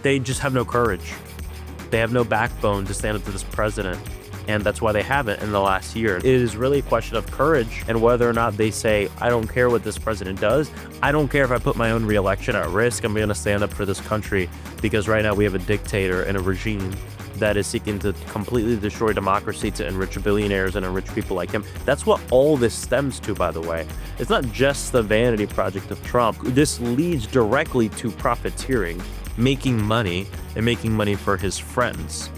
they just have no courage. They have no backbone to stand up to this president. And that's why they haven't in the last year. It is really a question of courage and whether or not they say, I don't care what this president does. I don't care if I put my own reelection at risk. I'm going to stand up for this country because right now we have a dictator and a regime that is seeking to completely destroy democracy to enrich billionaires and enrich people like him. That's what all this stems to, by the way. It's not just the vanity project of Trump. This leads directly to profiteering, making money and making money for his friends.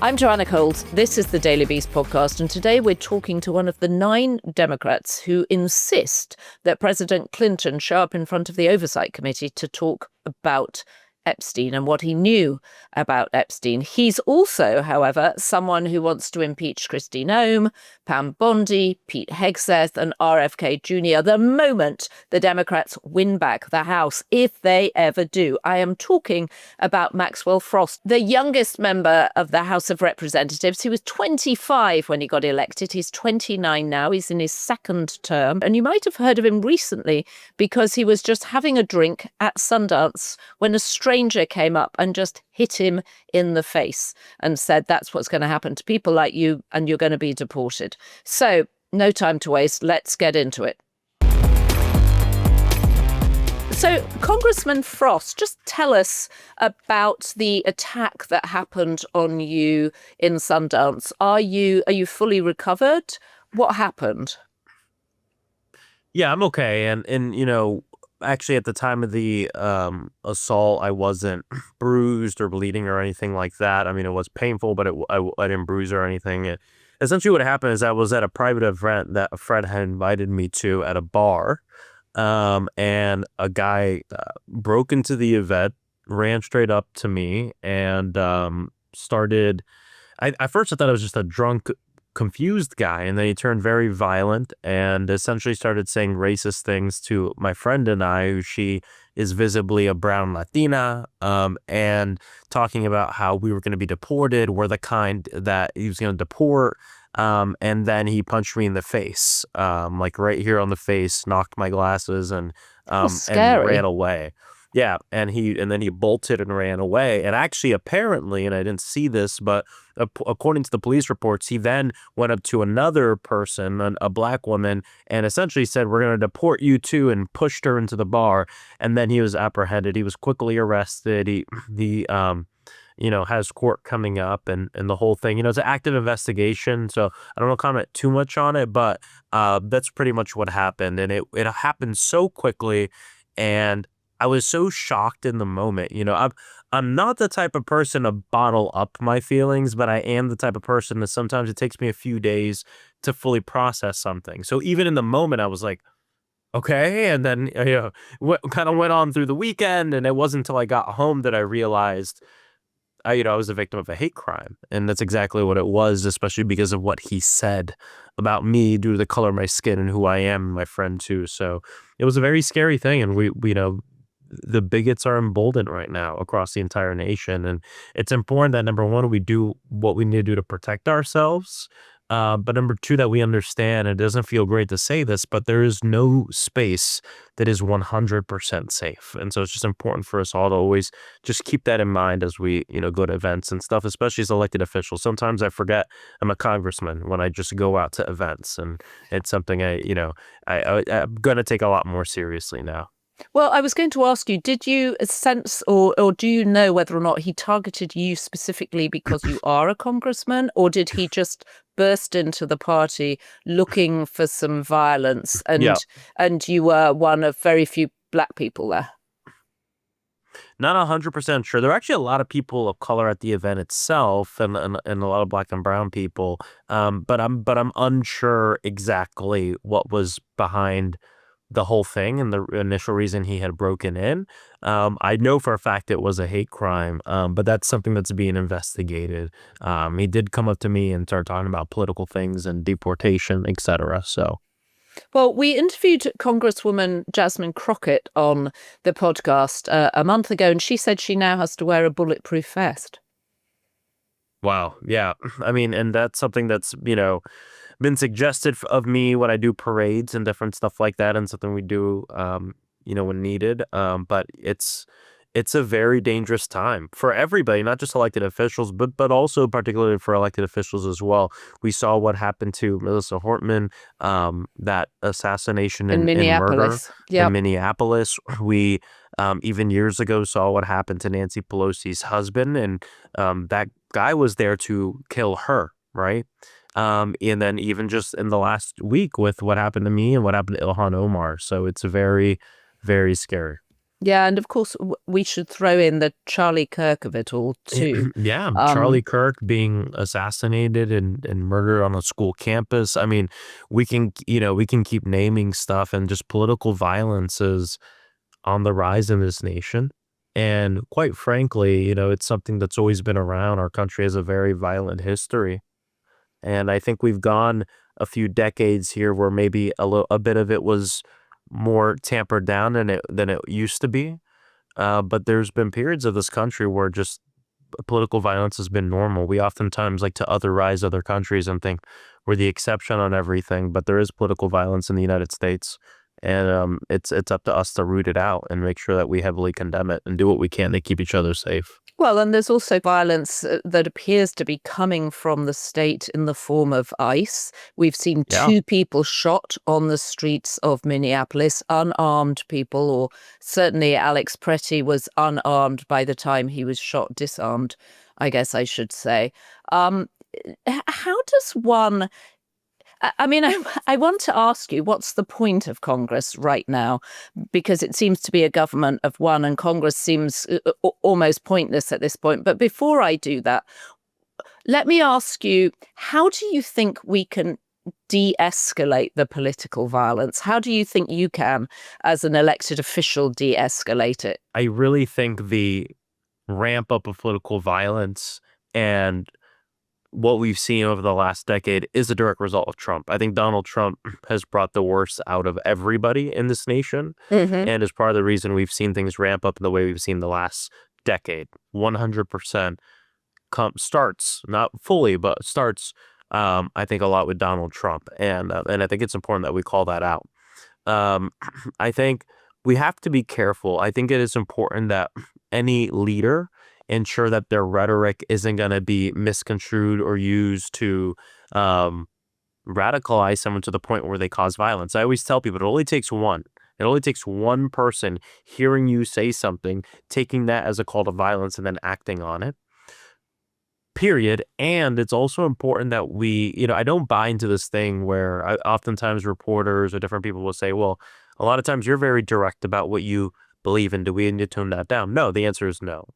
I'm Joanna Coles. This is the Daily Beast podcast, and today we're talking to one of the 9 Democrats who insist that President Clinton show up in front of the Oversight Committee to talk about Epstein and what he knew about Epstein. He's also, however, someone who wants to impeach Kristi Noem, Pam Bondi, Pete Hegseth and RFK Jr. the moment the Democrats win back the House, if they ever do. I am talking about Maxwell Frost, the youngest member of the House of Representatives. He was 25 when he got elected. He's 29 now. He's in his 2nd term. And you might have heard of him recently because he was just having a drink at Sundance when a stranger came up and just hit him in the face and said, that's what's going to happen to people like you and you're going to be deported. So no time to waste. Let's get into it. So, Congressman Frost, just tell us about the attack that happened on you in Sundance. Are you fully recovered? What happened? Yeah, I'm okay. And you know, actually at the time of the assault, I wasn't bruised or bleeding or anything like that. I mean, it was painful, but I didn't bruise or anything. Essentially what happened is I was at a private event that a friend had invited me to at a bar. And a guy broke into the event, ran straight up to me and started. At first I thought it was just a drunk, confused guy, and then he turned very violent and essentially started saying racist things to my friend and I, who she is visibly a brown Latina, and talking about how we were going to be deported. We're the kind that he was going to deport. And then he punched me in the face, like right here on the face, knocked my glasses and ran away. Yeah. And then he bolted and ran away. And actually, apparently, and I didn't see this, but according to the police reports, he then went up to another person, a black woman, and essentially said, we're going to deport you too, and pushed her into the bar. And then he was apprehended. He was quickly arrested. He has court coming up and the whole thing. It's an active investigation, so I don't want to comment too much on it, but that's pretty much what happened. And it happened so quickly, and I was so shocked in the moment. I'm not the type of person to bottle up my feelings, but I am the type of person that sometimes it takes me a few days to fully process something. So even in the moment, I was like, okay. And then, kind of went on through the weekend, and it wasn't until I got home that I realized I was a victim of a hate crime. And that's exactly what it was, especially because of what he said about me due to the color of my skin and who I am, and my friend too. So it was a very scary thing. And we the bigots are emboldened right now across the entire nation. And it's important that, number one, we do what we need to do to protect ourselves. But number 2, that we understand, it doesn't feel great to say this, but there is no space that is 100% safe. And so it's just important for us all to always just keep that in mind as we, go to events and stuff, especially as elected officials. Sometimes I forget I'm a congressman when I just go out to events, and it's something I'm going to take a lot more seriously now. Well, I was going to ask you, did you sense or do you know whether or not he targeted you specifically because you are a congressman, or did he just burst into the party looking for some violence and you were one of very few black people there? Not 100% sure. There are actually a lot of people of color at the event itself, and a lot of black and brown people. But I'm unsure exactly what was behind the whole thing and the initial reason he had broken in. I know for a fact it was a hate crime, but that's something that's being investigated. He did come up to me and start talking about political things and deportation, etc. So. Well, we interviewed Congresswoman Jasmine Crockett on the podcast a month ago, and she said she now has to wear a bulletproof vest. Wow. Yeah. I mean, and that's something that's, been suggested of me when I do parades and different stuff like that, and something we do when needed. But it's a very dangerous time for everybody, not just elected officials, but also particularly for elected officials as well. We saw what happened to Melissa Hortman, that assassination In and murder Minneapolis. in Yep. Minneapolis. We even years ago saw what happened to Nancy Pelosi's husband, and that guy was there to kill her, right? And then even just in the last week with what happened to me and what happened to Ilhan Omar. So it's very, very scary. Yeah, and of course we should throw in the Charlie Kirk of it all too. Yeah, Um, Charlie Kirk being assassinated and murdered on a school campus. I mean, we can keep naming stuff, and just political violence is on the rise in this nation. And quite frankly, it's something that's always been around. Our country has a very violent history. And I think we've gone a few decades here where maybe a bit of it was more tampered down than it used to be. But there's been periods of this country where just political violence has been normal. We oftentimes like to otherize other countries and think we're the exception on everything, but there is political violence in the United States, and it's up to us to root it out and make sure that we heavily condemn it and do what we can to keep each other safe. well, and there's also violence that appears to be coming from the state in the form of ICE. We've seen Yeah. 2 people shot on the streets of Minneapolis, unarmed people, or certainly Alex Pretty was unarmed by the time he was shot, disarmed, I guess I should say. How does one I mean, I want to ask you, what's the point of Congress right now? Because it seems to be a government of one, and Congress seems almost pointless at this point. But before I do that, let me ask you, how do you think we can de-escalate the political violence? How do you think you can, as an elected official, de-escalate it? I really think the ramp up of political violence and what we've seen over the last decade is a direct result of Trump. I think Donald Trump has brought the worst out of everybody in this nation, Hmm. and is part of the reason we've seen things ramp up in the way we've seen the last decade. 100% starts, not fully, but starts, I think, a lot with Donald Trump. And I think it's important that we call that out. Um, I think we have to be careful. I think it is important that any leader ensure that their rhetoric isn't going to be misconstrued or used to um, radicalize someone to the point where they cause violence. I always tell people it only takes one. It only takes one person hearing you say something, taking that as a call to violence, and then acting on it. Period. And it's also important that I don't buy into this thing where oftentimes reporters or different people will say, well, a lot of times you're very direct about what you believe in. Do we need to tone that down? No, the answer is no.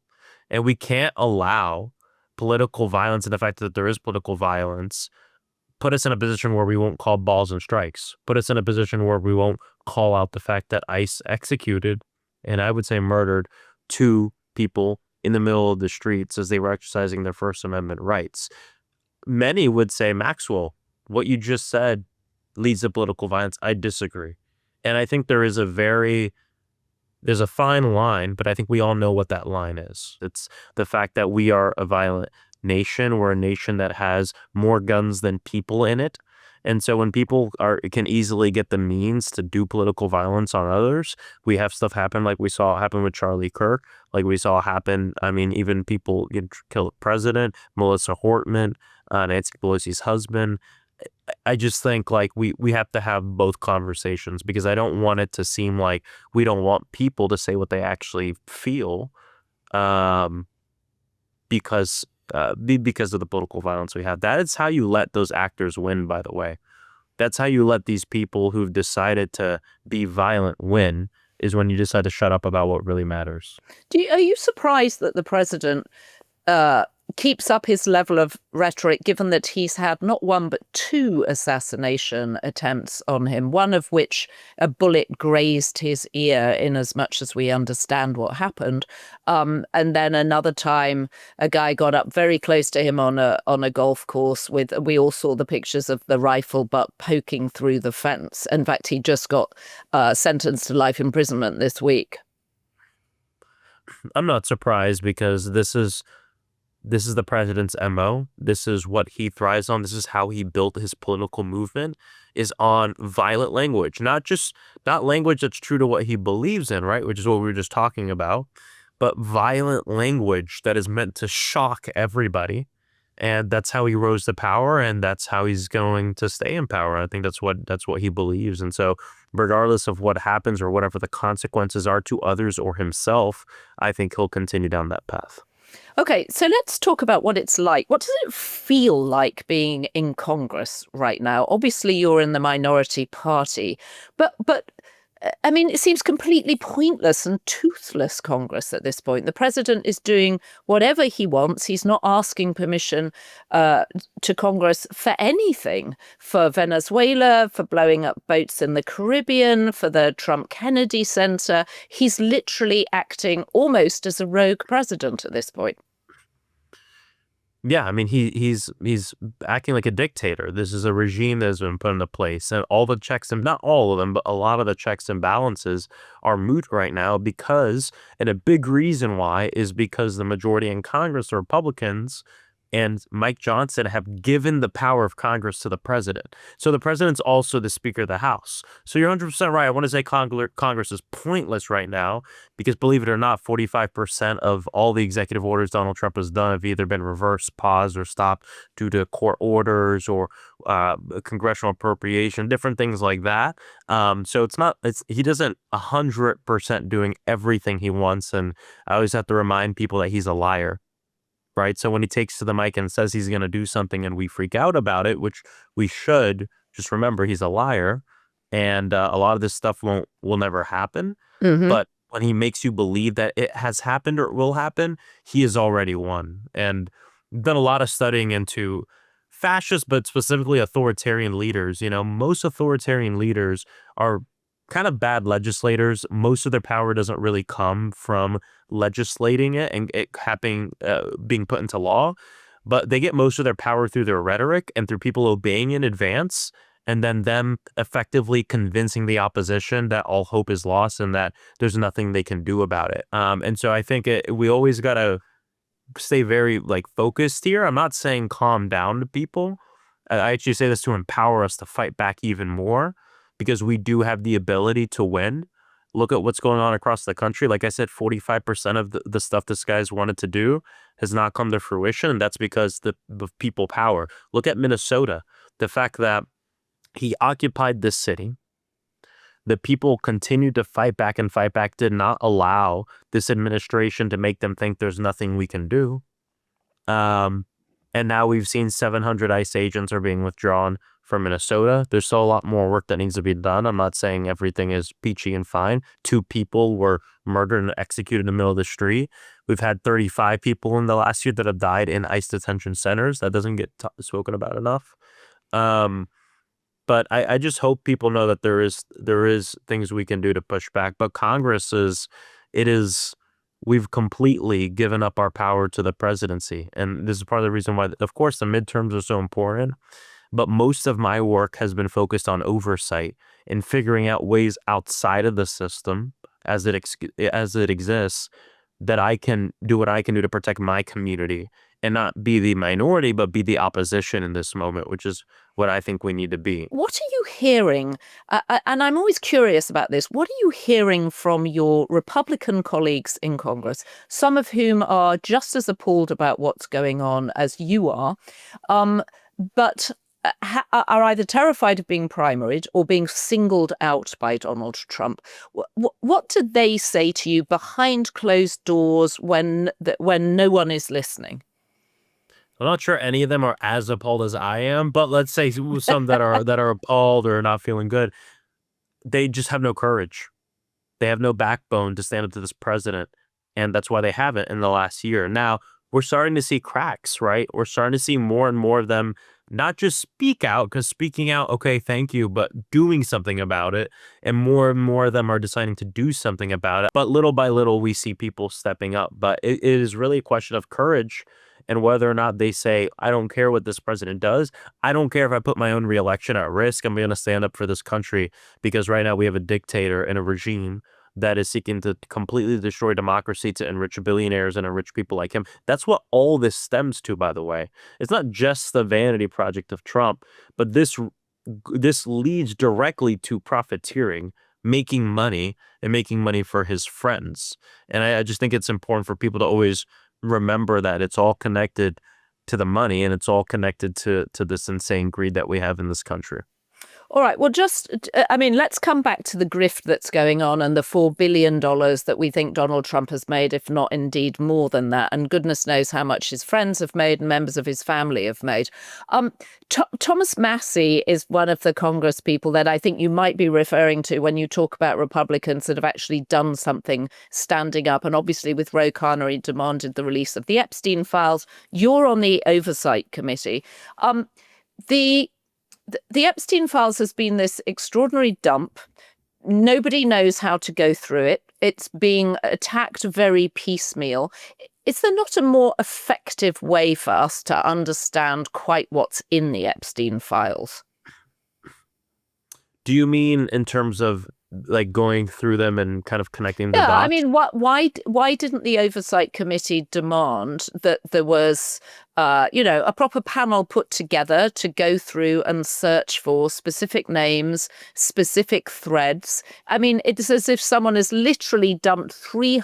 And we can't allow political violence, and the fact that there is political violence put us in a position where we won't call balls and strikes, put us in a position where we won't call out the fact that ICE executed, and I would say murdered, 2 people in the middle of the streets as they were exercising their First Amendment rights. Many would say, Maxwell, what you just said leads to political violence. I disagree. And I think there's a fine line, but I think we all know what that line is. It's the fact that we are a violent nation. We're a nation that has more guns than people in it. And so when people can easily get the means to do political violence on others, we have stuff happen like we saw happen with Charlie Kirk, like we saw happen. I mean, even people kill the president, Melissa Hortman, Nancy Pelosi's husband. I just think like we have to have both conversations, because I don't want it to seem like we don't want people to say what they actually feel, um, because because of the political violence we have. That is how you let those actors win, by the way. That's how you let these people who've decided to be violent win, is when you decide to shut up about what really matters. Are you surprised that the president keeps up his level of rhetoric, given that he's had not one but 2 assassination attempts on him, one of which a bullet grazed his ear, in as much as we understand what happened, and then another time a guy got up very close to him on a golf course with, we all saw the pictures of the rifle butt poking through the fence. In fact, he just got sentenced to life imprisonment this week. I'm not surprised, because this is the president's MO. This is what he thrives on. This is how he built his political movement, is on violent language, not language that's true to what he believes in, right? Which is what we were just talking about, but violent language that is meant to shock everybody. And that's how he rose to power, and that's how he's going to stay in power. I think that's what he believes. And so regardless of what happens or whatever the consequences are to others or himself, I think he'll continue down that path. Okay, so let's talk about what it's like. What does it feel like being in Congress right now? Obviously, you're in the minority party, but I mean, it seems completely pointless and toothless Congress at this point. The president is doing whatever he wants. He's not asking permission to Congress for anything, for Venezuela, for blowing up boats in the Caribbean, for the Trump Kennedy Center. He's literally acting almost as a rogue president at this point. Yeah, I mean, he's acting like a dictator. This is a regime that has been put into place, and all the checks and not all of them, but a lot of the checks and balances are moot right now because, and a big reason why is because the majority in Congress are Republicans, and Mike Johnson have given the power of Congress to the president. So the president's also the Speaker of the House. So you're 100% right. I want to say Congress is pointless right now because, believe it or not, 45% of all the executive orders Donald Trump has done have either been reversed, paused, or stopped due to court orders or congressional appropriation, different things like that. So he doesn't 100% doing everything he wants. And I always have to remind people that he's a liar. Right. So when he takes to the mic and says he's going to do something and we freak out about it, which we should, just remember he's a liar. And a lot of this stuff will never happen. Mm-hmm. But when he makes you believe that it has happened or it will happen, he has already won. And done a lot of studying into fascist, but specifically authoritarian leaders. You know, most authoritarian leaders are kind of bad legislators. Most of their power doesn't really come from legislating it and it happening, being put into law, but they get most of their power through their rhetoric and through people obeying in advance, and then them effectively convincing the opposition that all hope is lost and that there's nothing they can do about it. And so I think we always got to stay very focused here. I'm not saying calm down to people. I actually say this to empower us to fight back even more, because we do have the ability to win. Look at what's going on across the country. Like I said, 45% of the stuff this guy's wanted to do has not come to fruition. And that's because the people power. Look at Minnesota. The fact that he occupied this city, the people continued to fight back and fight back, did not allow this administration to make them think there's nothing we can do. And now we've seen 700 ICE agents are being withdrawn from Minnesota. There's still a lot more work that needs to be done. I'm not saying everything is peachy and fine. 2 people were murdered and executed in the middle of the street. We've had 35 people in the last year that have died in ICE detention centers. That doesn't get spoken about enough. But I just hope people know that there is things we can do to push back. But Congress we've completely given up our power to the presidency. And this is part of the reason why, of course, the midterms are so important. But most of my work has been focused on oversight and figuring out ways outside of the system as it exists that I can do what I can do to protect my community and not be the minority, but be the opposition in this moment, which is what I think we need to be. What are you hearing? And I'm always curious about this. What are you hearing from your Republican colleagues in Congress, some of whom are just as appalled about what's going on as you are, but are either terrified of being primaried or being singled out by Donald Trump? What do they say to you behind closed doors when no one is listening? I'm not sure any of them are as appalled as I am, but let's say some that are appalled or not feeling good. They just have no courage. They have no backbone to stand up to this president, and that's why they haven't in the last year. Now, we're starting to see cracks, right? We're starting to see more and more of them not just speak out, because speaking out, okay, thank you, but doing something about it. And more of them are deciding to do something about it. But little by little, we see people stepping up. But it is really a question of courage and whether or not they say, I don't care what this president does. I don't care if I put my own reelection at risk. I'm going to stand up for this country, because right now we have a dictator and a regime that is seeking to completely destroy democracy to enrich billionaires and enrich people like him. That's what all this stems to, by the way. It's not just the vanity project of Trump, but this leads directly to profiteering, making money and making money for his friends. And I just think it's important for people to always remember that it's all connected to the money, and it's all connected to this insane greed that we have in this country. All right. Well, let's come back to the grift that's going on and the $4 billion that we think Donald Trump has made, if not indeed more than that. And goodness knows how much his friends have made and members of his family have made. Thomas Massie is one of the Congress people that I think you might be referring to when you talk about Republicans that have actually done something standing up. And obviously with Ro Khanna, he demanded the release of the Epstein files. You're on the Oversight Committee. The Epstein files has been this extraordinary dump. Nobody knows how to go through it. It's being attacked very piecemeal. Is there not a more effective way for us to understand quite what's in the Epstein files? Do you mean in terms of like going through them and kind of connecting the dots? I mean, why didn't the Oversight Committee demand that there was, a proper panel put together to go through and search for specific names, specific threads? I mean, it's as if someone has literally dumped 3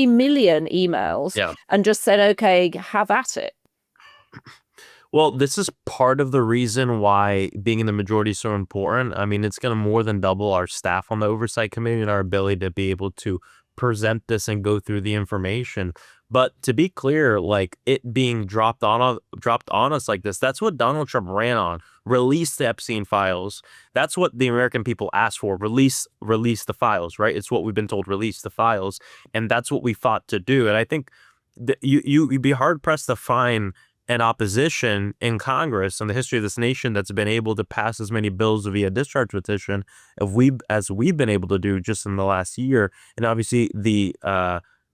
million emails and just said, okay, have at it. Well, this is part of the reason why being in the majority is so important. I mean, it's going to more than double our staff on the Oversight Committee and our ability to be able to present this and go through the information. But to be clear, like it being dropped on us like this, that's what Donald Trump ran on. Release the Epstein files. That's what the American people asked for. Release the files, right? It's what we've been told, release the files. And that's what we fought to do. And I think you'd be hard pressed to find an opposition in Congress in the history of this nation that's been able to pass as many bills via discharge petition as we've been able to do just in the last year. And obviously the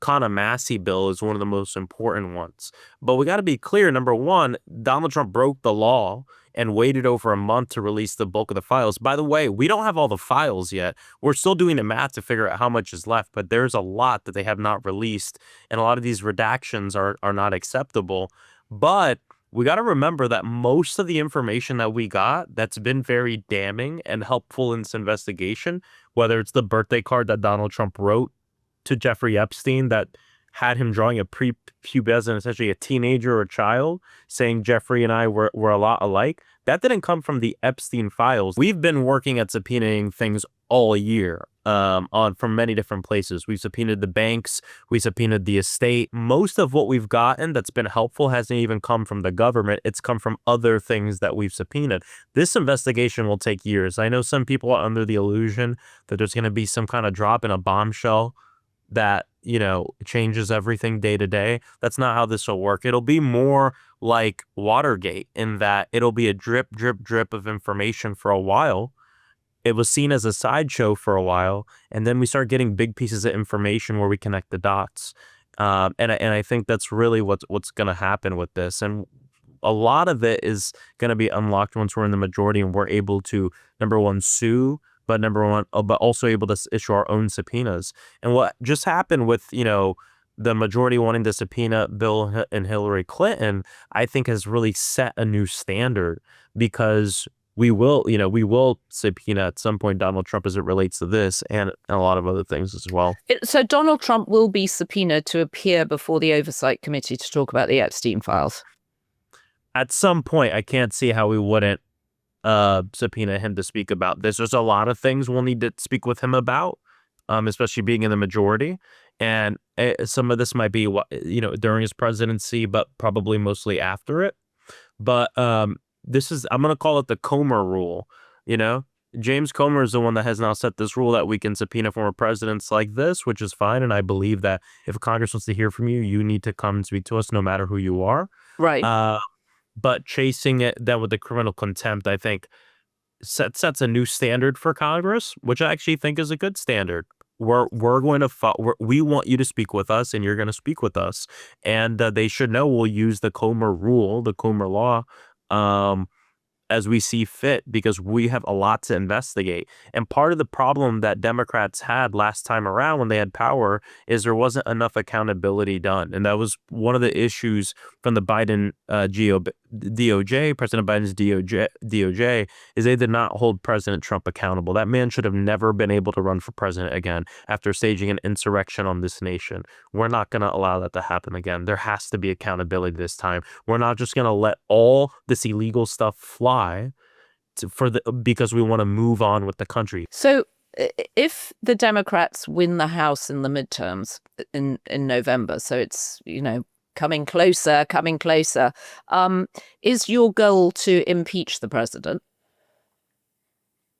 Khanna-Massie bill is one of the most important ones. But we got to be clear, number one, Donald Trump broke the law and waited over a month to release the bulk of the files. By the way, we don't have all the files yet. We're still doing the math to figure out how much is left, but there's a lot that they have not released. And a lot of these redactions are not acceptable. But we got to remember that most of the information that we got that's been very damning and helpful in this investigation, whether it's the birthday card that Donald Trump wrote to Jeffrey Epstein that had him drawing a prepubescent, essentially a teenager or a child, saying Jeffrey and I were a lot alike, that didn't come from the Epstein files. We've been working at subpoenaing things all year from many different places. We've subpoenaed the banks, we subpoenaed the estate. Most of what we've gotten that's been helpful hasn't even come from the government. It's come from other things that we've subpoenaed. This investigation will take years. I know some people are under the illusion that there's going to be some kind of drop in a bombshell that, changes everything day to day. That's not how this will work. It'll be more like Watergate in that it'll be a drip, drip, drip of information for a while. It was seen as a sideshow for a while, and then we start getting big pieces of information where we connect the dots. And I think that's really what's going to happen with this. And a lot of it is going to be unlocked once we're in the majority and we're able to, number one, sue, but also able to issue our own subpoenas. And what just happened with, the majority wanting to subpoena Bill and Hillary Clinton, I think has really set a new standard, because we will subpoena at some point Donald Trump as it relates to this and a lot of other things as well. So Donald Trump will be subpoenaed to appear before the Oversight Committee to talk about the Epstein files. At some point, I can't see how we wouldn't subpoena him to speak about this. There's a lot of things we'll need to speak with him about, especially being in the majority. And some of this might be, during his presidency, but probably mostly after it. But I'm going to call it the Comer rule. James Comer is the one that has now set this rule that we can subpoena former presidents like this, which is fine. And I believe that if Congress wants to hear from you, you need to come and speak to us no matter who you are. Right. But chasing it then with the criminal contempt, I think, sets a new standard for Congress, which I actually think is a good standard. We're going to we want you to speak with us, and you're going to speak with us, and they should know we'll use the Comer rule, the Comer law, as we see fit, because we have a lot to investigate. And part of the problem that Democrats had last time around when they had power is there wasn't enough accountability done. And that was one of the issues from the Biden DOJ, President Biden's DOJ, is they did not hold President Trump accountable. That man should have never been able to run for president again after staging an insurrection on this nation. We're not going to allow that to happen again. There has to be accountability this time. We're not just going to let all this illegal stuff fly because we want to move on with the country. So if the Democrats win the House in the midterms in November, so it's, coming closer, is your goal to impeach the president?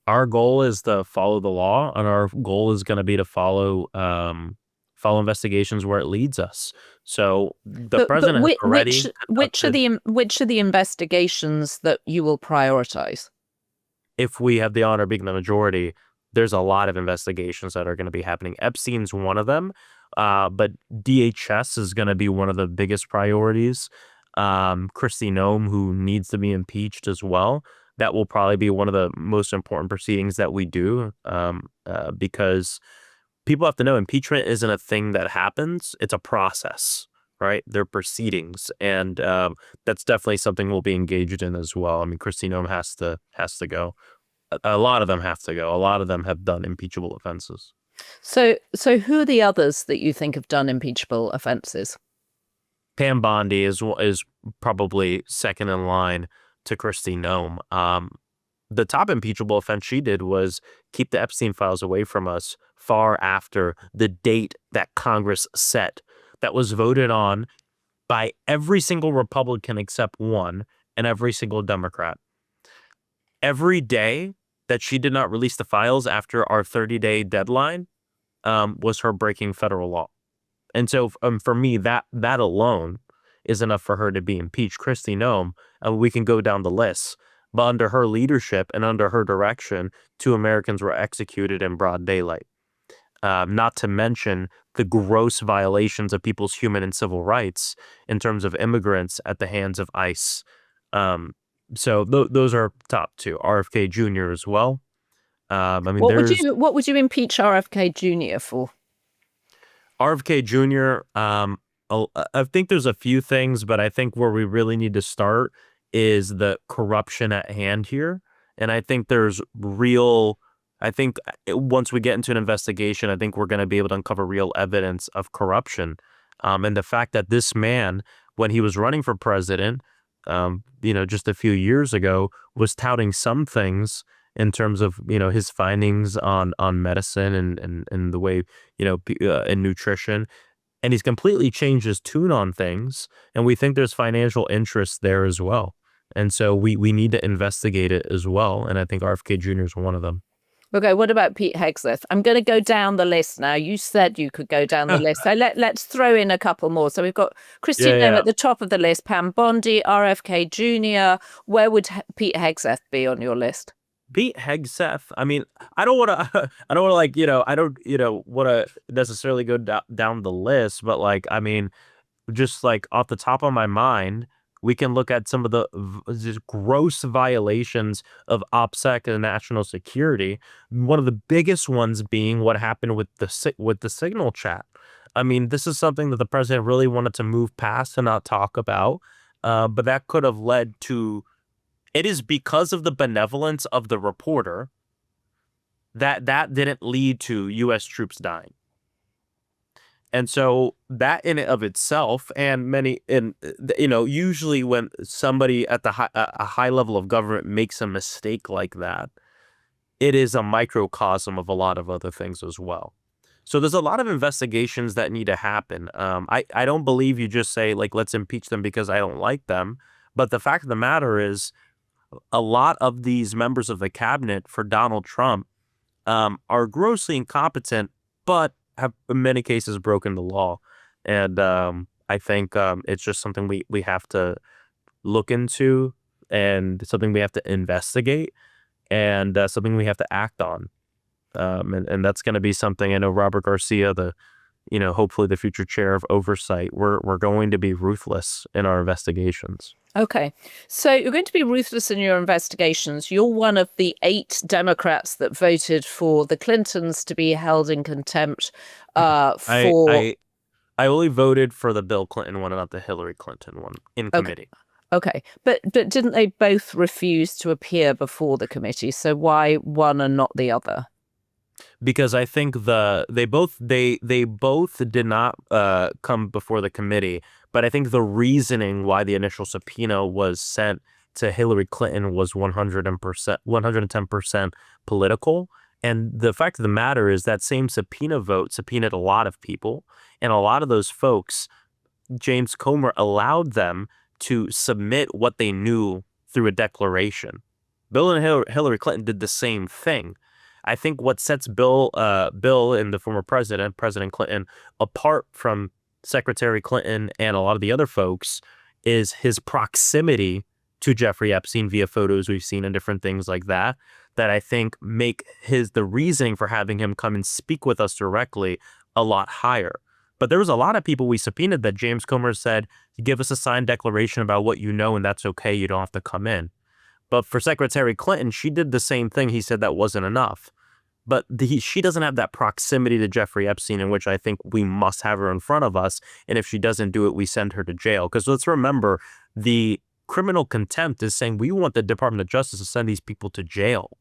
Our goal is to follow the law, and our goal is going to be to follow investigations where it leads us. So the president has already. Which are the investigations that you will prioritize? If we have the honor of being the majority, there's a lot of investigations that are going to be happening. Epstein's one of them, but DHS is going to be one of the biggest priorities. Kristi Noem, who needs to be impeached as well. That will probably be one of the most important proceedings that we do, because people have to know impeachment isn't a thing that happens. It's a process, right? They're proceedings. And that's definitely something we'll be engaged in as well. I mean, Kristi Noem has to go. A lot of them have to go. A lot of them have done impeachable offenses. So who are the others that you think have done impeachable offenses? Pam Bondi is probably second in line to Kristi Noem. The top impeachable offense she did was keep the Epstein files away from us far after the date that Congress set, that was voted on by every single Republican except one and every single Democrat. Every day that she did not release the files after our 30-day deadline was her breaking federal law. And so for me, that alone is enough for her to be impeached. Kristi Noem, we can go down the list. But under her leadership and under her direction, 2 Americans were executed in broad daylight. Not to mention the gross violations of people's human and civil rights in terms of immigrants at the hands of ICE. So those are top 2. RFK Jr. as well. What would you impeach RFK Jr. for? RFK Jr. I think there's a few things, but I think where we really need to start is the corruption at hand here. And I think once we get into an investigation, I think we're going to be able to uncover real evidence of corruption. And the fact that this man, when he was running for president, just a few years ago, was touting some things in terms of, his findings on medicine and the way, in nutrition. And he's completely changed his tune on things. And we think there's financial interest there as well. And so we need to investigate it as well. And I think RFK Jr. is one of them. Okay, what about Pete Hegseth? I'm going to go down the list now. You said you could go down the list. So let's throw in a couple more. So we've got Kristi Noem at the top of the list, Pam Bondi, RFK Jr. Where would Pete Hegseth be on your list? Pete Hegseth. I mean, I don't want to want to necessarily go down the list, but just off the top of my mind, we can look at some of the gross violations of OPSEC and national security. One of the biggest ones being what happened with the Signal chat. I mean, this is something that the president really wanted to move past and not talk about, but that could have led to. It is because of the benevolence of the reporter that didn't lead to U.S. troops dying. And so that in and of itself, usually when somebody at a high level of government makes a mistake like that, it is a microcosm of a lot of other things as well. So there's a lot of investigations that need to happen. I don't believe you just say, let's impeach them because I don't like them. But the fact of the matter is, a lot of these members of the cabinet for Donald Trump are grossly incompetent, but have in many cases broken the law. And I think it's just something we have to look into, and something we have to investigate, and something we have to act on. And that's going to be something. I know Robert Garcia, the hopefully the future chair of Oversight, we're going to be ruthless in our investigations. Okay. So you're going to be ruthless in your investigations. You're one of the 8 Democrats that voted for the Clintons to be held in contempt I for. I I only voted for the Bill Clinton one and not the Hillary Clinton one in Okay. committee. Okay. But didn't they both refuse to appear before the committee? So why one and not the other? Because I think they both did not come before the committee, but I think the reasoning why the initial subpoena was sent to Hillary Clinton was 110% political. And the fact of the matter is that same subpoena vote subpoenaed a lot of people, and a lot of those folks, James Comer allowed them to submit what they knew through a declaration. Bill and Hillary Clinton did the same thing. I think what sets Bill and the former president, President Clinton, apart from Secretary Clinton and a lot of the other folks is his proximity to Jeffrey Epstein via photos we've seen and different things like that, that I think make the reasoning for having him come and speak with us directly a lot higher. But there was a lot of people we subpoenaed that James Comer said, give us a signed declaration about what you know, and that's okay. You don't have to come in. But for Secretary Clinton, she did the same thing. He said that wasn't enough. But she doesn't have that proximity to Jeffrey Epstein, in which I think we must have her in front of us. And if she doesn't do it, we send her to jail. Because let's remember, the criminal contempt is saying we want the Department of Justice to send these people to jail.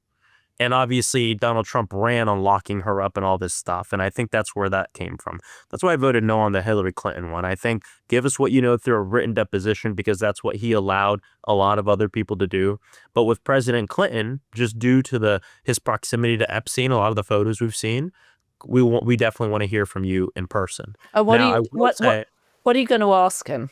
And obviously, Donald Trump ran on locking her up and all this stuff. And I think that's where that came from. That's why I voted no on the Hillary Clinton one. I think give us what you know through a written deposition, because that's what he allowed a lot of other people to do. But with President Clinton, just due to his proximity to Epstein, a lot of the photos we've seen, we definitely want to hear from you in person. What are you going to ask him?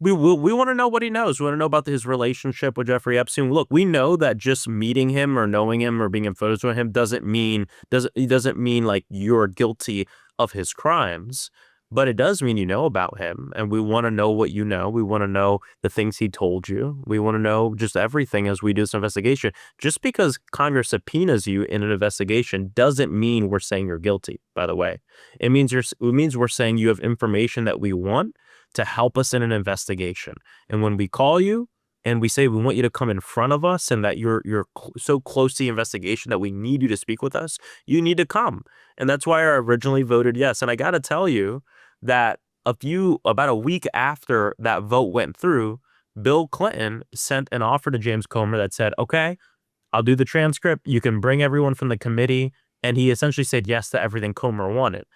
We want to know what he knows. We want to know about his relationship with Jeffrey Epstein. Look, we know that just meeting him or knowing him or being in photos with him doesn't mean like you're guilty of his crimes, but it does mean you know about him. And we want to know what you know. We want to know the things he told you. We want to know just everything as we do this investigation. Just because Congress subpoenas you in an investigation doesn't mean we're saying you're guilty, by the way. It means we're saying you have information that we want to help us in an investigation. And when we call you and we say we want you to come in front of us and that you're so close to the investigation that we need you to speak with us, you need to come. And that's why I originally voted yes. And I got to tell you that about a week after that vote went through, Bill Clinton sent an offer to James Comer that said, okay, I'll do the transcript. You can bring everyone from the committee. And he essentially said yes to everything Comer wanted.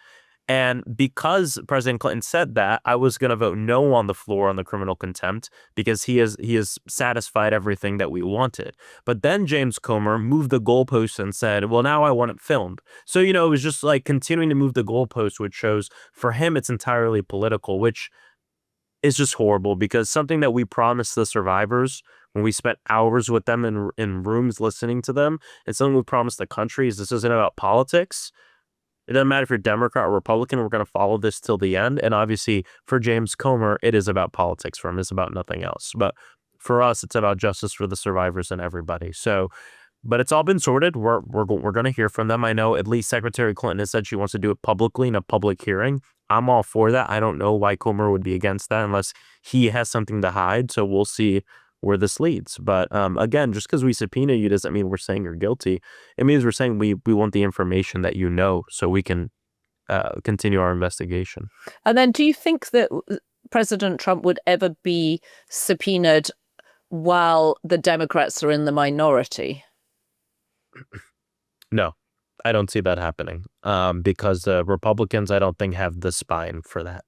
And because President Clinton said that, I was going to vote no on the floor on the criminal contempt because he has satisfied everything that we wanted. But then James Comer moved the goalposts and said, well, now I want it filmed. So, it was just like continuing to move the goalposts, which shows for him it's entirely political, which is just horrible because something that we promised the survivors when we spent hours with them in rooms listening to them, and something we promised the country is this isn't about politics. It doesn't matter if you're Democrat or Republican, we're going to follow this till the end. And obviously for James Comer, it is about politics for him. It's about nothing else. But for us, it's about justice for the survivors and everybody. So, but it's all been sorted. We're going to hear from them. I know at least Secretary Clinton has said she wants to do it publicly in a public hearing. I'm all for that. I don't know why Comer would be against that unless he has something to hide. So we'll see where this leads. But again, just because we subpoena you doesn't mean we're saying you're guilty. It means we're saying we want the information that you know so we can continue our investigation. And then do you think that President Trump would ever be subpoenaed while the Democrats are in the minority? No, I don't see that happening because the Republicans, I don't think, have the spine for that.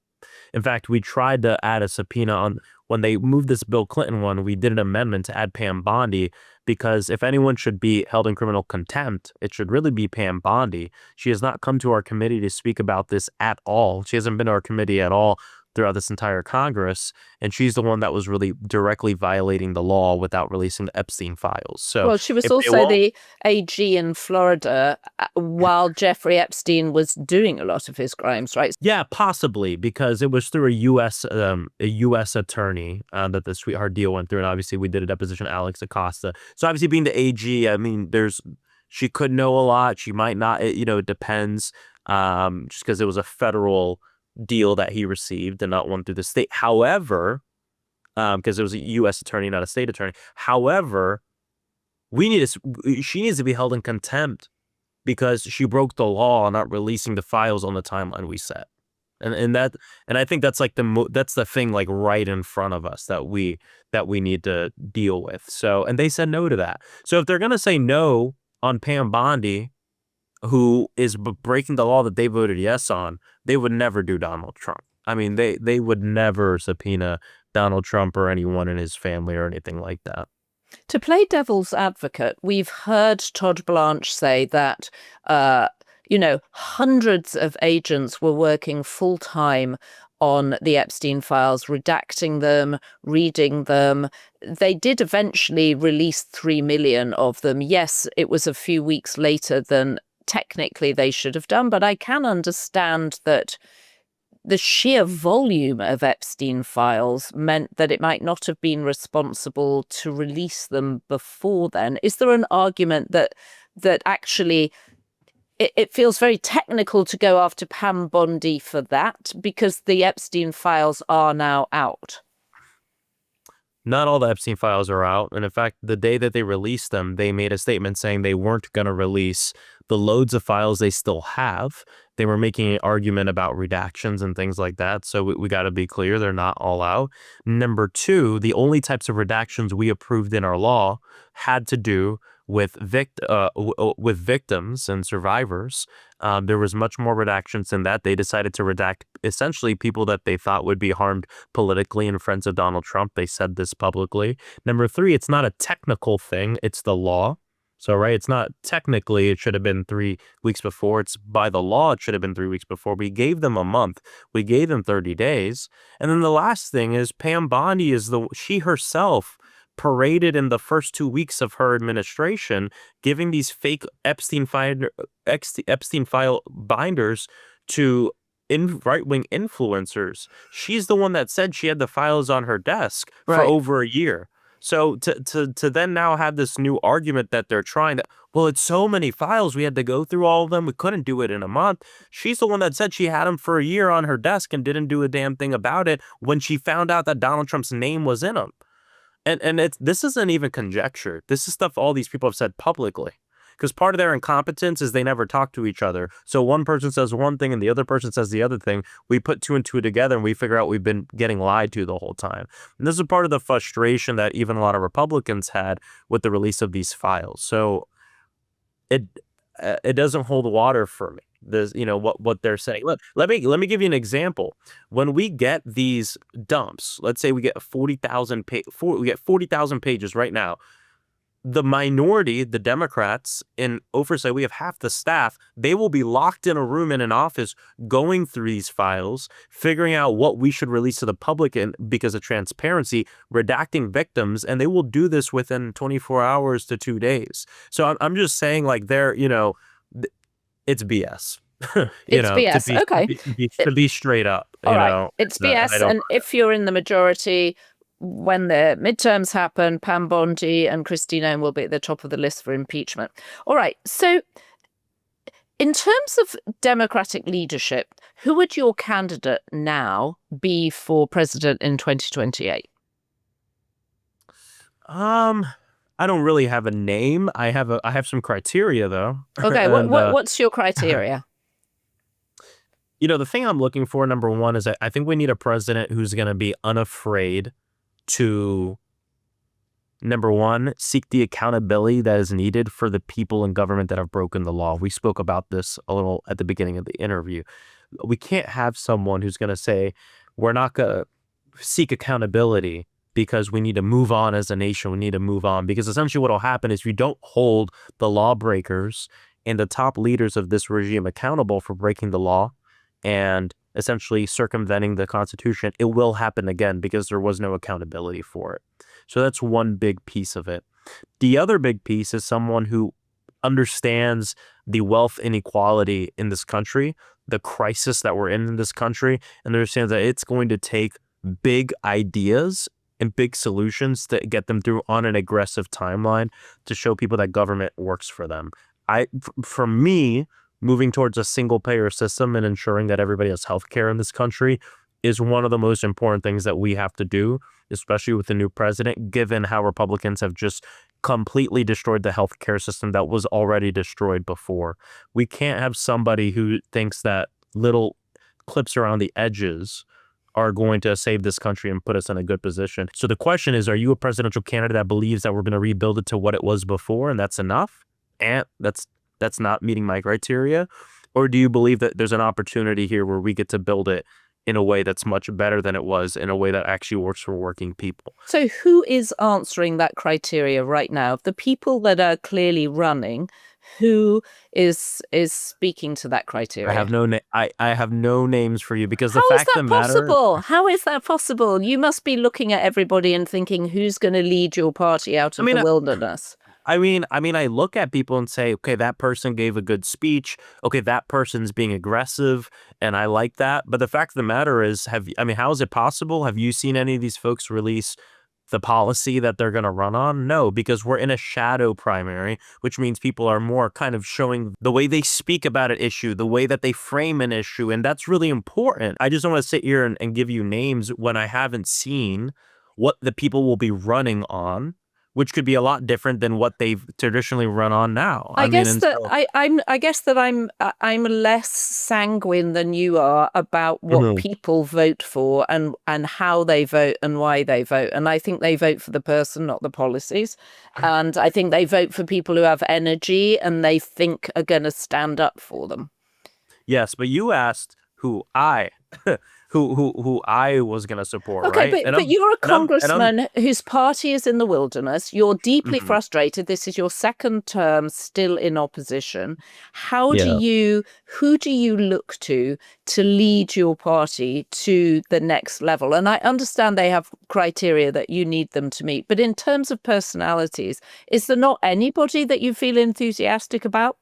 In fact, we tried to add a subpoena on when they moved this Bill Clinton one. We did an amendment to add Pam Bondi because if anyone should be held in criminal contempt, it should really be Pam Bondi. She has not come to our committee to speak about this at all. She hasn't been to our committee at all throughout this entire Congress, and she's the one that was really directly violating the law without releasing the Epstein files. So, well, she was also the AG in Florida while Jeffrey Epstein was doing a lot of his crimes, right? Yeah, possibly, because it was through a U.S. attorney that the sweetheart deal went through, and obviously we did a deposition, Alex Acosta. So obviously being the AG, I mean, she could know a lot. She might not. It depends. just because it was a federal deal that he received and not one through the state. However, because it was a U.S. attorney, not a state attorney. However, she needs to be held in contempt because she broke the law not releasing the files on the timeline we set. And I think that's like that's the thing like right in front of us that we need to deal with. So, and they said no to that. So if they're going to say no on Pam Bondi, who is breaking the law that they voted yes on, they would never do Donald Trump. I mean, they would never subpoena Donald Trump or anyone in his family or anything like that. To play devil's advocate, we've heard Todd Blanche say that, hundreds of agents were working full time on the Epstein files, redacting them, reading them. They did eventually release 3 million of them. Yes, it was a few weeks later than technically they should have done, but I can understand that the sheer volume of Epstein files meant that it might not have been responsible to release them before then. Is there an argument that actually it feels very technical to go after Pam Bondi for that because the Epstein files are now out? Not all the Epstein files are out. And in fact, the day that they released them, they made a statement saying they weren't going to release the loads of files they still have. They were making an argument about redactions and things like that. So we got to be clear, they're not all out. Number two, the only types of redactions we approved in our law had to do with victims and survivors. There was much more redactions than that. They decided to redact essentially people that they thought would be harmed politically and friends of Donald Trump. They said this publicly. Number three, it's not a technical thing. It's the law. So, right, it's not technically, it should have been 3 weeks before. It's by the law, it should have been 3 weeks before. We gave them a month. We gave them 30 days. And then the last thing is Pam Bondi she herself paraded in the first 2 weeks of her administration, giving these fake Epstein file binders to right-wing influencers. She's the one that said she had the files on her desk for over a year. So to then now have this new argument that they're trying to, well, it's so many files, we had to go through all of them. We couldn't do it in a month. She's the one that said she had them for a year on her desk and didn't do a damn thing about it when she found out that Donald Trump's name was in them. And this isn't even conjecture. This is stuff all these people have said publicly. Because part of their incompetence is they never talk to each other. So one person says one thing and the other person says the other thing. We put two and two together and we figure out we've been getting lied to the whole time. And this is part of the frustration that even a lot of Republicans had with the release of these files. So it doesn't hold water for me. There's, what they're saying. Let me give you an example. When we get these dumps, let's say we get 40,000 pages right now. The minority, the Democrats in Oversight, we have half the staff. They will be locked in a room in an office going through these files, figuring out what we should release to the public because of transparency, redacting victims, and they will do this within 24 hours to 2 days. So I'm just saying, like, it's BS. It's BS. Okay. To be straight up. All right. It's BS. And if you're in the majority, when the midterms happen, Pam Bondi and Noem will be at the top of the list for impeachment. All right. So in terms of Democratic leadership, who would your candidate now be for president in 2028? I don't really have a name. I have some criteria, though. Okay. What's your criteria? The thing I'm looking for, number one, is I think we need a president who's going to be unafraid to, number one, seek the accountability that is needed for the people in government that have broken the law. We spoke about this a little at the beginning of the interview. We can't have someone who's going to say, we're not going to seek accountability because we need to move on as a nation. We need to move on because essentially what will happen is if you don't hold the lawbreakers and the top leaders of this regime accountable for breaking the law and essentially circumventing the Constitution, it will happen again because there was no accountability for it. So that's one big piece of it. The other big piece is someone who understands the wealth inequality in this country, the crisis that we're in this country, and understands that it's going to take big ideas and big solutions to get them through on an aggressive timeline to show people that government works for them. For me, moving towards a single payer system and ensuring that everybody has health care in this country is one of the most important things that we have to do, especially with the new president, given how Republicans have just completely destroyed the healthcare system that was already destroyed before. We can't have somebody who thinks that little clips around the edges are going to save this country and put us in a good position. So the question is, are you a presidential candidate that believes that we're going to rebuild it to what it was before and that's enough? And that's not meeting my criteria? Or do you believe that there's an opportunity here where we get to build it in a way that's much better than it was, in a way that actually works for working people? So who is answering that criteria right now? The people that are clearly running, who is speaking to that criteria? I have no names for you, because the How is fact that of the matter, possible? How is that possible? You must be looking at everybody and thinking, who's going to lead your party out of mean, the wilderness? I look at people and say, okay, that person gave a good speech. Okay, that person's being aggressive, and I like that. But the fact of the matter is, how is it possible? Have you seen any of these folks release the policy that they're going to run on? No, because we're in a shadow primary, which means people are more kind of showing the way they speak about an issue, the way that they frame an issue. And that's really important. I just don't want to sit here and give you names when I haven't seen what the people will be running on, which could be a lot different than what they've traditionally run on now. I guess that I'm less sanguine than you are about what people vote for and how they vote and why they vote. And I think they vote for the person, not the policies. And I think they vote for people who have energy and they think are going to stand up for them. Yes, but you asked who I who I was going to support, Okay, right? but you're a congressman whose party is in the wilderness. You're deeply frustrated. This is your second term still in opposition. Who do you look to lead your party to the next level? And I understand they have criteria that you need them to meet. But in terms of personalities, is there not anybody that you feel enthusiastic about?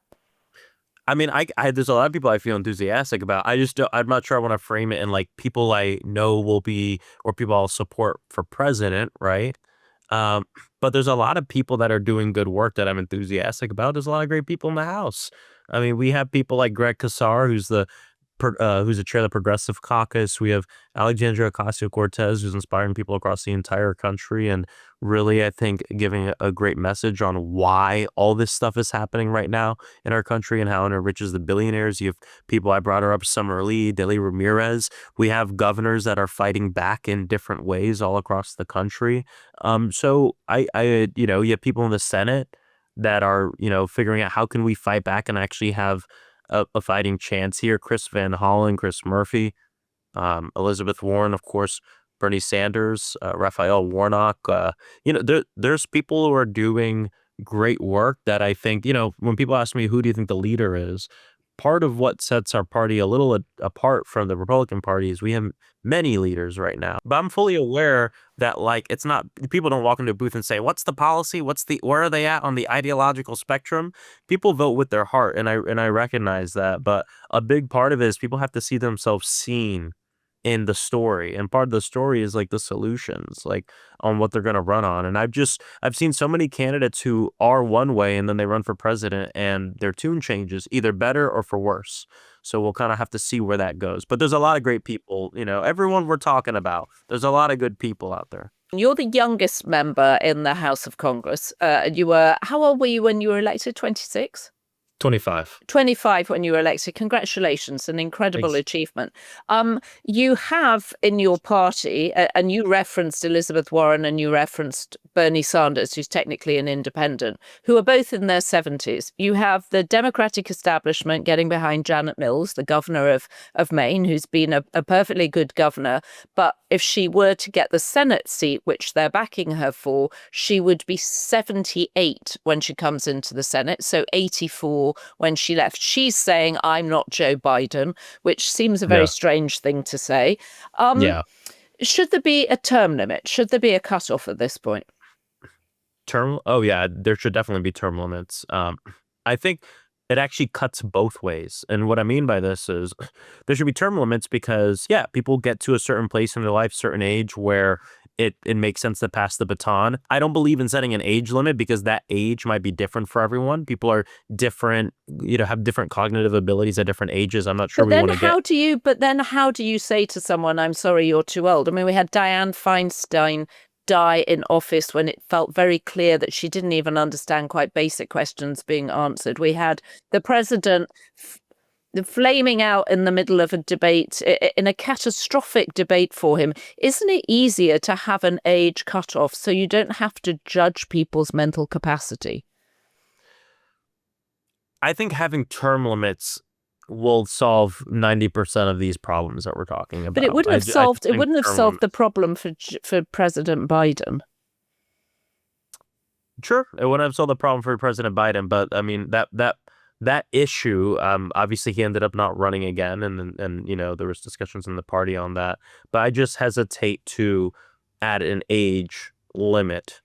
There's a lot of people I feel enthusiastic about. I'm not sure I want to frame it in like people I know will be, or people I'll support for president, right? But there's a lot of people that are doing good work that I'm enthusiastic about. There's a lot of great people in the House. We have people like Greg Casar, who's the chair of the Progressive Caucus. We have Alexandria Ocasio-Cortez, who's inspiring people across the entire country and really, I think, giving a great message on why all this stuff is happening right now in our country and how it enriches the billionaires. You have people, I brought her up, Summer Lee, Deli Ramirez. We have governors that are fighting back in different ways all across the country. So you have people in the Senate that are, figuring out how can we fight back and actually have a fighting chance here. Chris Van Hollen, Chris Murphy, Elizabeth Warren, of course, Bernie Sanders, Raphael Warnock. There's people who are doing great work that I think, when people ask me, who do you think the leader is? Part of what sets our party a little apart from the Republican Party is we have many leaders right now. But I'm fully aware that, like, it's not, people don't walk into a booth and say, what's the policy? Where are they at on the ideological spectrum? People vote with their heart, and I recognize that. But a big part of it is people have to see themselves seen in the story, and part of the story is like the solutions, like on what they're going to run on. And I've seen so many candidates who are one way and then they run for president and their tune changes, either better or for worse. So we'll kind of have to see where that goes. But there's a lot of great people, everyone we're talking about, there's a lot of good people out there. You're the youngest member in the House of Congress. How old were you when you were elected? 26? 25. 25 when you were elected. Congratulations, an incredible achievement. You have in your party, and you referenced Elizabeth Warren and you referenced Bernie Sanders, who's technically an independent, who are both in their 70s. You have the Democratic establishment getting behind Janet Mills, the governor of Maine, who's been a perfectly good governor. But if she were to get the Senate seat, which they're backing her for, she would be 78 when she comes into the Senate, so 84 when she left. She's saying, I'm not Joe Biden, which seems a very strange thing to say. Should there be a term limit? Should there be a cutoff at this point? There should definitely be term limits. I think it actually cuts both ways. And what I mean by this is there should be term limits because, people get to a certain place in their life, certain age, where it makes sense to pass the baton. I don't believe in setting an age limit because that age might be different for everyone. People are different, have different cognitive abilities at different ages. I'm not sure we want to get. But then how do you say to someone, I'm sorry, you're too old? I mean, we had Dianne Feinstein die in office when it felt very clear that she didn't even understand quite basic questions being answered. We had the president flaming out in the middle of a debate, in a catastrophic debate for him. Isn't it easier to have an age cutoff so you don't have to judge people's mental capacity? I think having term limits will solve 90% of these problems that we're talking about. But it wouldn't have solved the problem for President Biden. Sure, it wouldn't have solved the problem for President Biden, but I mean that issue. Obviously, he ended up not running again, and there was discussions in the party on that. But I just hesitate to add an age limit.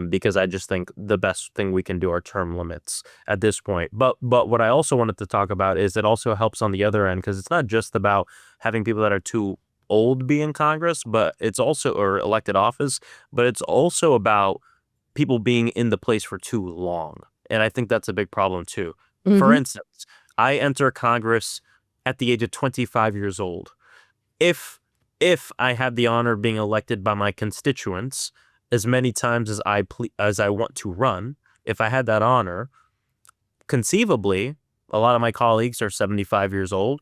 Because I just think the best thing we can do are term limits at this point. But what I also wanted to talk about is it also helps on the other end, because it's not just about having people that are too old be in Congress, but it's also, or elected office, but it's also about people being in the place for too long. And I think that's a big problem too. Mm-hmm. For instance, I enter Congress at the age of 25 years old. If I have the honor of being elected by my constituents as many times as I want to run, if I had that honor, conceivably, a lot of my colleagues are 75 years old.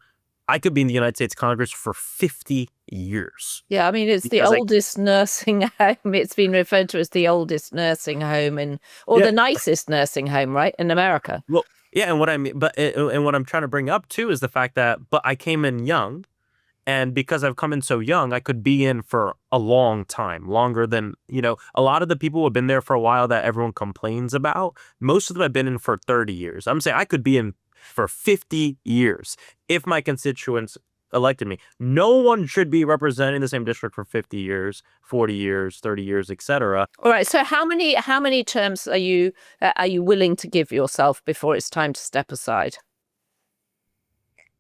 I could be in the United States Congress for 50 years. Yeah, I mean, it's the oldest nursing home. It's been referred to as the oldest nursing home the nicest nursing home, right, in America. Well, yeah, and what I mean, and what I'm trying to bring up too is the fact that, but I came in young. And because I've come in so young, I could be in for a long time, longer than, a lot of the people who have been there for a while that everyone complains about. Most of them have been in for 30 years. I'm saying I could be in for 50 years if my constituents elected me. No one should be representing the same district for 50 years, 40 years, 30 years, etc. All right. So how many terms are you willing to give yourself before it's time to step aside?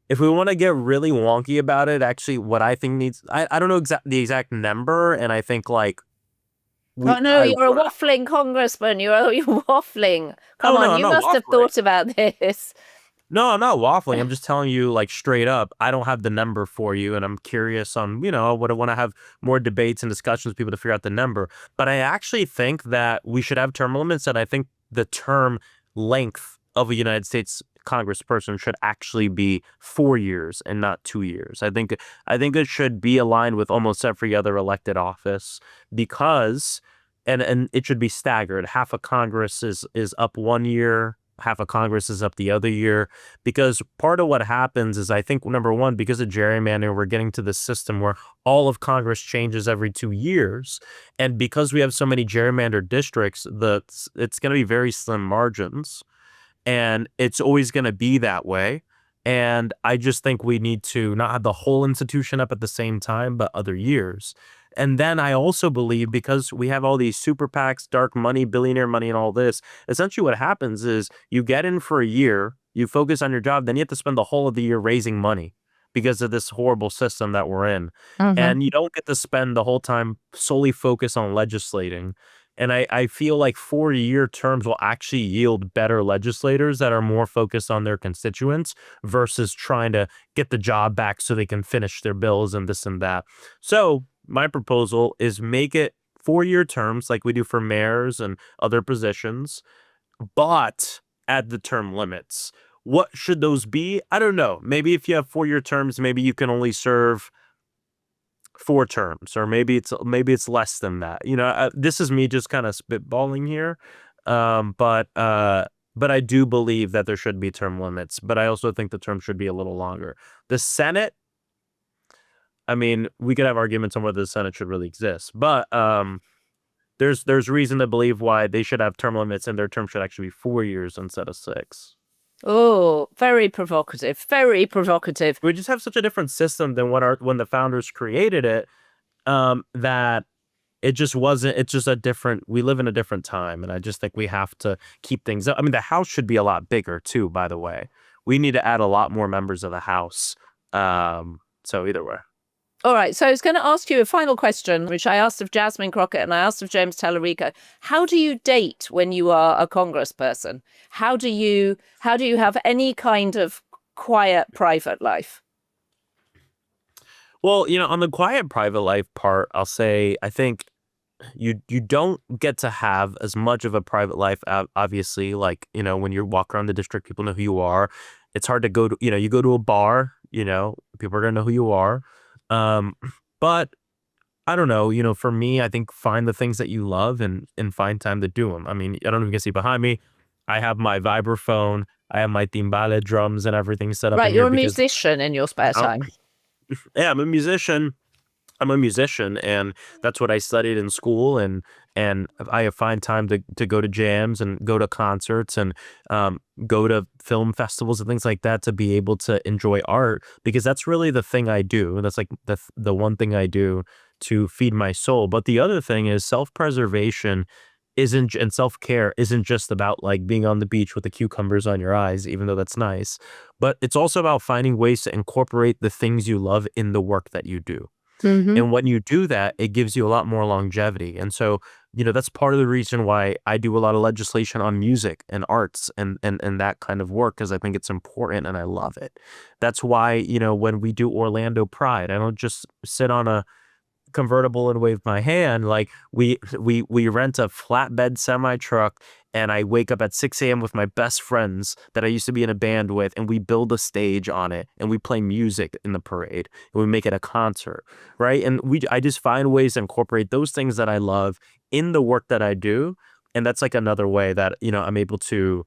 If we want to get really wonky about it, actually, what I think needs, I don't know the exact number, and I think you're a waffling congressman. You're waffling. Come on, you must have thought about this. No, I'm not waffling. I'm just telling you, straight up, I don't have the number for you, and I'm curious on, would I want to have more debates and discussions with people to figure out the number. But I actually think that we should have term limits, and I think the term length of a United States congressperson should actually be 4 years and not 2 years. I think it should be aligned with almost every other elected office, because and it should be staggered. Half of Congress is up 1 year, half of Congress is up the other year, because part of what happens is, I think, number one, because of gerrymandering, we're getting to the system where all of Congress changes every 2 years. And because we have so many gerrymandered districts, it's going to be very slim margins. And it's always going to be that way. And I just think we need to not have the whole institution up at the same time, but other years. And then I also believe, because we have all these super PACs, dark money, billionaire money, and all this, essentially what happens is you get in for a year, you focus on your job, then you have to spend the whole of the year raising money because of this horrible system that we're in. Mm-hmm. And you don't get to spend the whole time solely focus on legislating. And I feel like 4-year terms will actually yield better legislators that are more focused on their constituents versus trying to get the job back so they can finish their bills and this and that. So my proposal is make it 4-year terms like we do for mayors and other positions, but add the term limits. What should those be? I don't know. Maybe if you have 4-year terms, maybe you can only serve 4 terms, or maybe it's less than that. This is me just kind of spitballing here, but I do believe that there should be term limits. But I also think the term should be a little longer. The Senate, I mean, we could have arguments on whether the Senate should really exist, but there's reason to believe why they should have term limits, and their term should actually be 4 years instead of 6. Oh, very provocative. Very provocative. We just have such a different system than when the founders created it, that it just wasn't. It's just we live in a different time, and I just think we have to keep things up. I mean, the House should be a lot bigger too, by the way. We need to add a lot more members of the House. So either way. All right. So I was going to ask you a final question, which I asked of Jasmine Crockett and I asked of James Tallarico. How do you date when you are a congressperson? How do you have any kind of quiet private life? Well, on the quiet private life part, I'll say I think you don't get to have as much of a private life, obviously. Like, when you walk around the district, people know who you are. It's hard to go to, you go to a bar, people are gonna know who you are. Um, but I don't know, for me, I think find the things that you love and find time to do them. I mean, I don't know if you can see behind me. I have my vibraphone. I have my timbale drums and everything set up Right. in here You're a because musician in your spare I, time. yeah, I'm a musician. And that's what I studied in school, and I find time to go to jams and go to concerts and go to film festivals and things like that to be able to enjoy art, because that's really the thing I do. That's like the one thing I do to feed my soul. But the other thing is self-preservation isn't and self-care isn't just about like being on the beach with the cucumbers on your eyes, even though that's nice, but it's also about finding ways to incorporate the things you love in the work that you do. Mm-hmm. And when you do that, it gives you a lot more longevity. And so, that's part of the reason why I do a lot of legislation on music and arts and that kind of work, because I think it's important and I love it. That's why, when we do Orlando Pride, I don't just sit on a convertible and wave my hand. Like we rent a flatbed semi truck, and I wake up at 6 a.m. with my best friends that I used to be in a band with, and we build a stage on it and we play music in the parade and we make it a concert, right? And I just find ways to incorporate those things that I love in the work that I do. And that's like another way that, I'm able to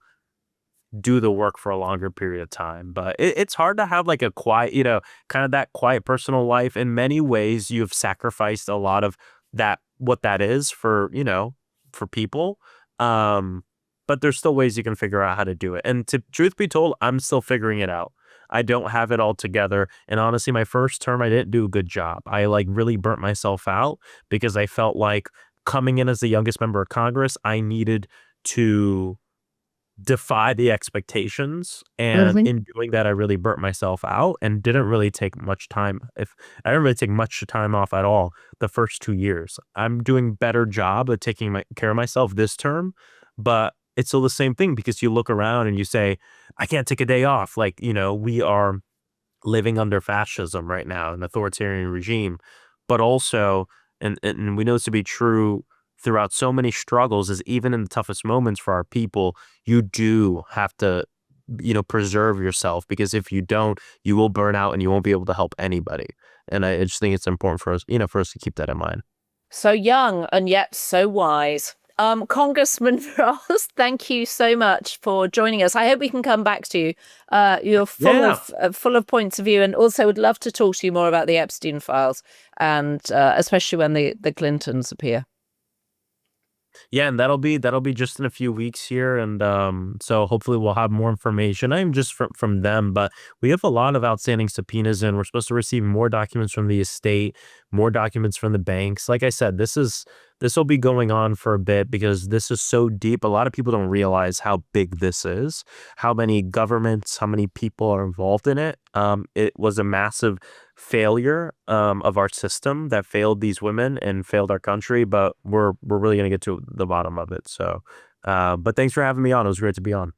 do the work for a longer period of time. But it's hard to have like a quiet, kind of that quiet personal life. In many ways, you've sacrificed a lot of that, what that is for, for people. But there's still ways you can figure out how to do it. And to truth be told, I'm still figuring it out. I don't have it all together. And honestly, my first term, I didn't do a good job. I like really burnt myself out because I felt like coming in as the youngest member of Congress, I needed to defy the expectations, and Mm-hmm. in doing that I really burnt myself out and didn't really take much time. If I didn't really take much time off at all the first 2 years. I'm doing better job of taking care of myself this term, but it's still the same thing because you look around and you say, I can't take a day off. Like, we are living under fascism right now, an authoritarian regime, but also, and we know this to be true throughout so many struggles, is even in the toughest moments for our people, you do have to, preserve yourself, because if you don't, you will burn out and you won't be able to help anybody. And I just think it's important for us, for us to keep that in mind. So young and yet so wise. Congressman Frost, thank you so much for joining us. I hope we can come back to you. You're full of points of view, and also would love to talk to you more about the Epstein files, and especially when the Clintons appear. Yeah, and that'll be just in a few weeks here, and so hopefully we'll have more information. I'm just from them, but we have a lot of outstanding subpoenas, and we're supposed to receive more documents from the estate, more documents from the banks. Like I said, this will be going on for a bit because this is so deep. A lot of people don't realize how big this is, how many governments, how many people are involved in it. It was a massive failure of our system that failed these women and failed our country, but we're really going to get to the bottom of it. So, but thanks for having me on. It was great to be on.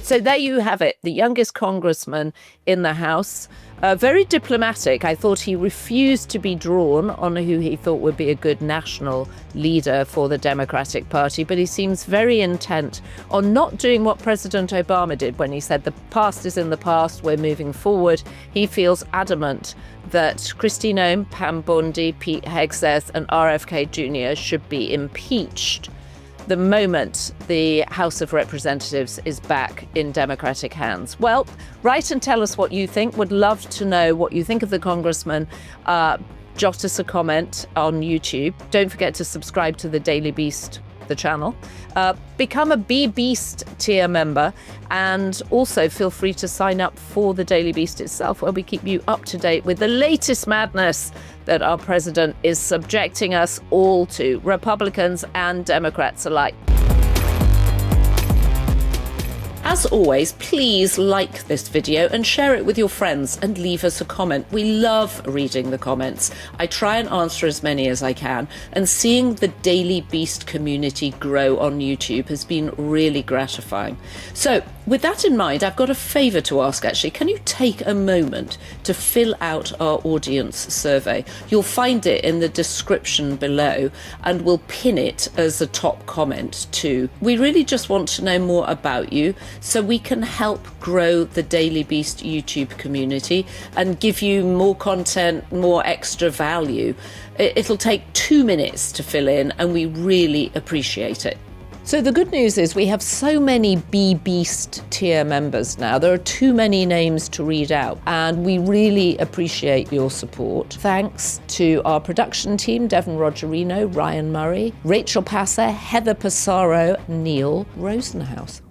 So there you have it, the youngest congressman in the House. Very diplomatic. I thought he refused to be drawn on who he thought would be a good national leader for the Democratic Party, but he seems very intent on not doing what President Obama did when he said the past is in the past, we're moving forward. He feels adamant that Kristi Noem, Pam Bondi, Pete Hegseth and RFK Jr. should be impeached the moment the House of Representatives is back in Democratic hands. Well, write and tell us what you think. Would love to know what you think of the congressman. Jot us a comment on YouTube. Don't forget to subscribe to the Daily Beast, the channel. Become a Be Beast tier member, and also feel free to sign up for the Daily Beast itself, where we keep you up to date with the latest madness that our president is subjecting us all to, Republicans and Democrats alike. As always, please like this video and share it with your friends and leave us a comment. We love reading the comments. I try and answer as many as I can, and seeing the Daily Beast community grow on YouTube has been really gratifying. So with that in mind, I've got a favour to ask actually. Can you take a moment to fill out our audience survey? You'll find it in the description below, and we'll pin it as a top comment too. We really just want to know more about you so we can help grow the Daily Beast YouTube community and give you more content, more extra value. It'll take 2 minutes to fill in, and we really appreciate it. So the good news is we have so many B-Beast tier members now. There are too many names to read out, and we really appreciate your support. Thanks to our production team, Devon Rogerino, Ryan Murray, Rachel Passer, Heather Passaro, Neil Rosenhouse.